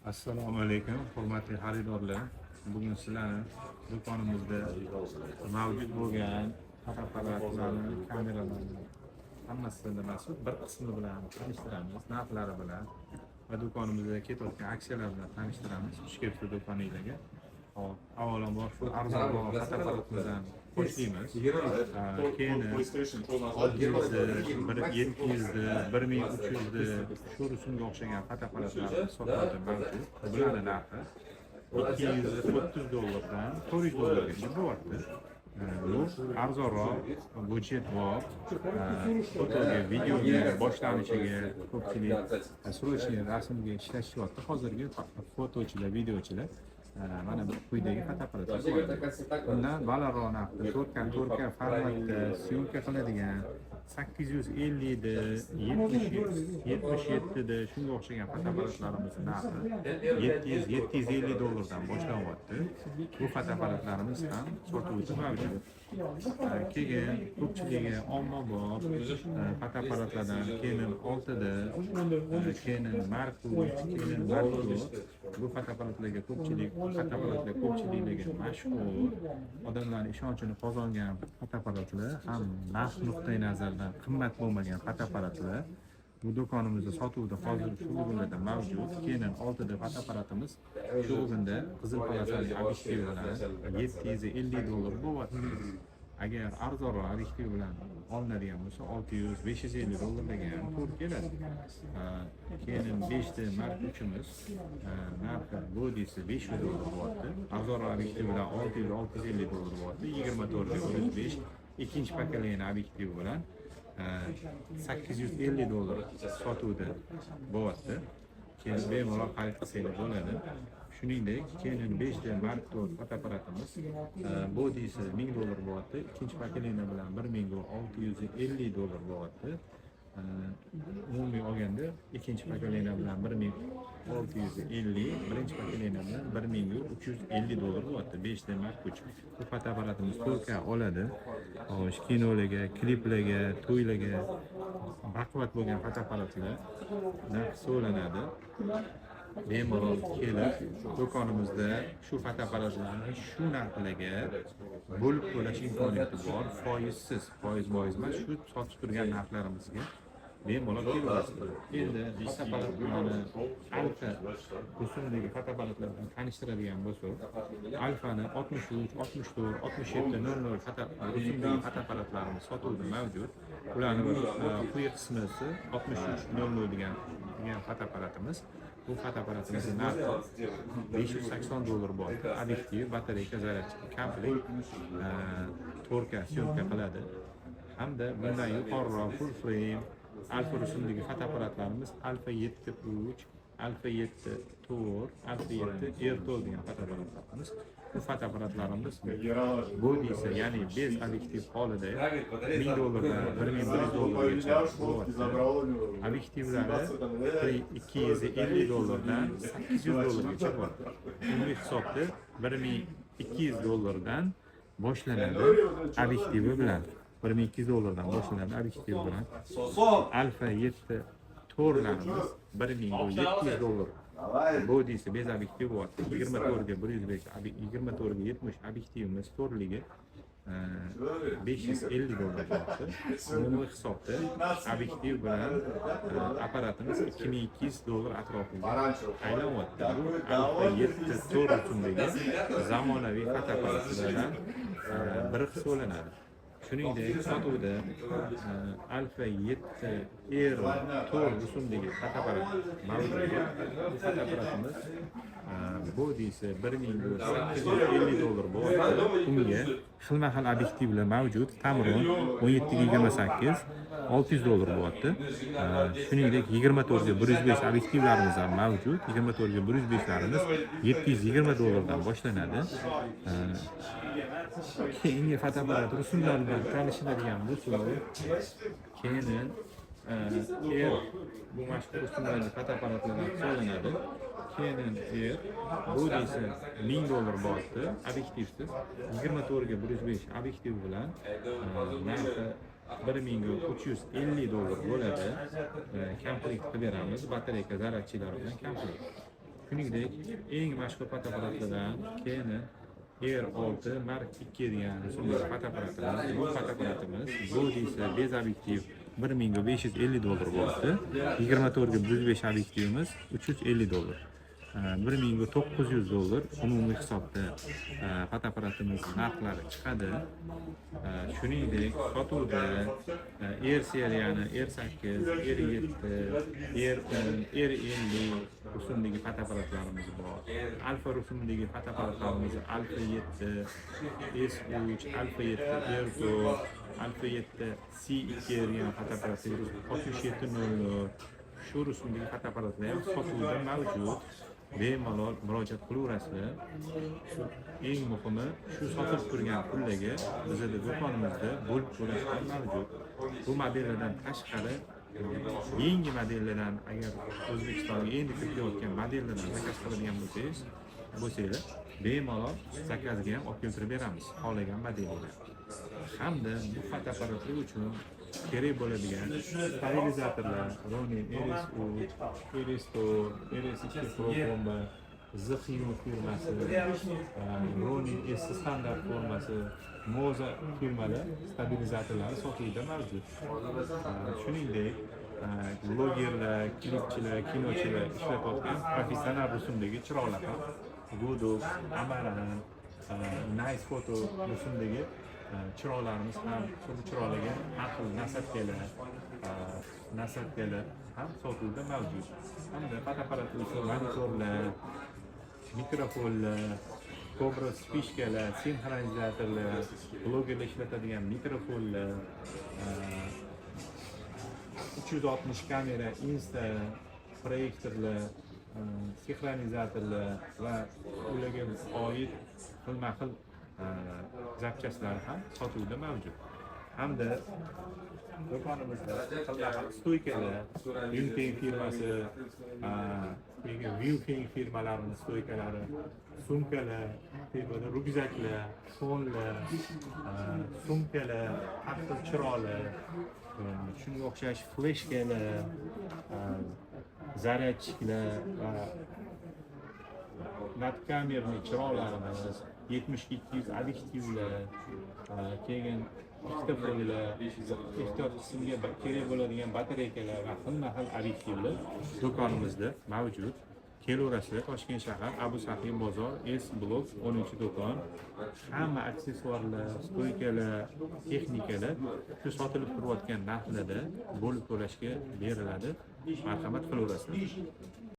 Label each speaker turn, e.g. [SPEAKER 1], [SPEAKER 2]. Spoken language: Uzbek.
[SPEAKER 1] Assalomu alaykum, hurmatli xaridorlar. Bugun sizlarni do'konimizda mavjud bo'lgan fotoapparatlarni, kameralarni hammasini mas'ul bir qismi bilan tanishtiramiz, narxlari bilan va do'konimizda ketayotgan aksiyalar bilan tanishtiramiz. Xush kelibsiz do'koningizga. Hop, avvalambor shu arzonroq fotoapparatlardan boshlaymiz. Keyin 700, 1300 shu rusumga o'xshagan fotoapparatlar sotuvda mavjud. Bularning narxi $230 dan $400 bo'lyapti. Bu arzonroq, budjetbop, fotoga, videoga boshlanishiga ko'pchilik srochniy rasmga ishlashyapti. Hozirgi fotochilar, videochilar mana bu quyidagi fotoapparatlar bor. Bundan balandroq narxda 4K formatda syomka qiladigan 850 da 77 da shunga o'xshagan fotoapparatlarimiz narxi $750 dan boshlanyapti. Bu fotoapparatlarimiz ham sotuvda mavjud. Keyin ko'pchiligi ommabop fotoapparatlardan Canon 6 da, Canon Mark 3, Canon Mark 4 bu fotoapparatlarga ko'pchiliklarga mashhur, odamlarning ishonchini qozongan fotoapparatlar, ham narx nuqtai nazaridan qimmat bo'lmagan fotoapparatlar bu do'konimizda sotuvda hozir shu kunlarda mavjud. Canon 6 da fotoapparatimiz shu kunda qizil polosali obyektiv bilan $750 bo'lyapti. Agar arzonroq obyektiv bilan olinadigan bo'lsa $600-550 ham to'g'ri keladi. Canon 5 da Mark 3'imiz narxi bodisi $500 bo'lyapti. Arzonroq obyektiv bilan $600-650 bo'lyapti. 24-105 ikkinchi pokoleniya obyektiv bilan $850 sotuvda bo'lyapti. Keyin bemalol xarid qilsangiz bo'ladi. Shuningdek, Canon 5 da Mark 4 fotoapparatimiz bodisi $1000 bo'lyapti. Ikkinchi pokoleniya bilan $1650 bo'lyapti. Umumiy olganda ikkinchi pokoleniya bilan $1650, birinchi pokoleniya bilan $1350 bo'lyapti. 5 da Mark 3. Bu fotoapparatimiz 4K oladi. Xo'sh, kinolarga, kliplarga, to'ylarga baquvvat bo'lgan fotoapparatlar narxi so'lanadi. Bemalol kelib do'konimizda shu fotoapparatlarni shu narxlarga bo'lib to'lash imkoniyati bor. Foizsiz, foiz emas, shu sotib turgan narxlarimizga bemalol kelasizlar. Endi fotoapparatlarni alfa rusumdagi fotoapparatlar bilan tanishtiradigan bo'lsak, alfani 63, 64, 67, 00 rusumdagi fotoapparatlarimiz sotuvda mavjud. Ularning quyi qismisi 6300 degan fotoapparatimiz. Bu fotoaparatimizning narxi $580 bor. Obyektiv, batareyka, zaryadchi, komplekt 4K syomka qiladi. Hamda bundan yuqoriroq full frame alfa rusumdagi fotoapparatlarimiz Alfa 7.3, Alfa 7.4, Alfa 7 Airtol degan fotoapparatlarimiz. Bu fotoapparatlarimiz bodisi, ya'ni bez obyektiv holida $1000 dan $1100 gacha bo'lyapti. Obyektivlari $250 dan $800 gacha bor. Umumiy hisobda $1200 dan boshlanadi obyektivi bilan. $1200 dan boshlanadi obyektiv bilan. Alfa 7 to'rlarimiz $1700. Bodisi bez obyektiv bo'lyapti. 24-105, 24-70 obyektivimiz to'rligi $550 bo'lyapti. Umumiy hisobda obyektiv bilan apparatimiz $2200 atrofida aylanyapti. Bu Alfa 7 to'r rusumdagi zamonaviy fotoapparatlardan biri hisoblanadi. Shuningdek, sotuvda Alfa 7 Air to'r rusumdagi fotoapparat mavjud. Bu fotoapparatimiz bodisi $1850 bo'lyapti. Unga xilma-xil obyektivlar mavjud. Tamron 17-28 $600 bo'lyapti. Shuningdek, 24-105 obyektivlarimiz ham mavjud. 24-105larimiz $720 dan boshlanadi. Keyingi fotoapparat rusumlar bilan tanishiladigan bo'lsak, Canon Air bu mashhur rusumdagi fotoapparatlardan hisoblanadi. Canon Air bodisi $1000 bo'lyapti, obyektivsiz. 24-105 obyektiv bilan narxi $1350 bo'ladi. Komplekt qilib beramiz, batareyka, zaryadchilar bilan komplekt. Shuningdek, eng mashhur fotoapparatlardan Canon R6 Mark II degan rusumli fotoapparatlar. Bu fotoapparatimiz bodisi bez obyektiv $1550 bo'libdi. 24 ga 105 obyektivimiz $350. $1900 umumiy hisobda fotoapparatimiz narxlari chiqadi. Shuningdek, sotuvda R seriyani R8, R7, R10, R50 rusumdagi fotoapparatlarimiz bor. Alfa rusumdagi fotoapparatlarimiz Alfa 7, S3, Alfa 7, R4, Alfa 7 C2 degan fotoapparatimiz 6700. Shu rusumdagi fotoapparatlar ham sotuvda mavjud. Bemalol murojaat qilaverasizlar. Eng muhimi, shu sotib turgan pullarga bizning do'konimizda bo'lib to'lashlar mavjud. Bu modellardan tashqari yangi modellardan agar O'zbekistonga endi kirilayotgan modellardan zakaz qiladigan bo'lsangiz, bemalol zakazga ham olib keltirib beramiz, xohlagan modellar. Hamda bu fotoapparatlar uchun kerak bo'ladigan stabilizatorlar, Ronin RS3, RS4, RS2 Pro Combo, Zhino firmasi, Ronin S standart formasi, Moza firmalar stabilizatorlari sotuvda mavjud. Shuningdek, blogerlar, klipchilar, kinochilar ishlatayotgan professional rusumdagi chiroqlar ham Godox, Amaran, Nice Photo rusumdagi chiroqlarimiz ham, bu chiroqlarga aql nasabkalar ham sotuvda mavjud. Hamda fotoapparatlar uchun monitorlar, mikrofonlar, Cobra spishkalar, sinxronizatorlar, blogerlar ishlatadigan mikrofonlar, 360 kamera, Insta proyektorlar, sinxronizatorlar va ularga oid xilma-xil zapchastlar ham sotuvda mavjud. Hamda do'konimizda stoykalar, Yunfeng firmasi, Viewfeng firmalarining stoykalari, sumkalar, ryukzaklar, fonlar, sumkalar, hatto chiroqlar, shunga o'xshash fleshkalar, zaryadchiklar va nadkamerli chiroqlarimiz, 70-200 obyektivlar, keyin ikkita foylar, ehtiyot qismga kerak bo'ladigan batareykalar va xilma-xil obyektivlar do'konimizda mavjud. Kelaverasizlar, Toshkent shahar, Abu Sahiy bozor, S blok 10-do'kon. Hamma aksessuarlar, stoykalar, texnikalar shu sotilib turayotgan narxlarda bo'lib to'lashga beriladi. Marhamat qilaverasizlar.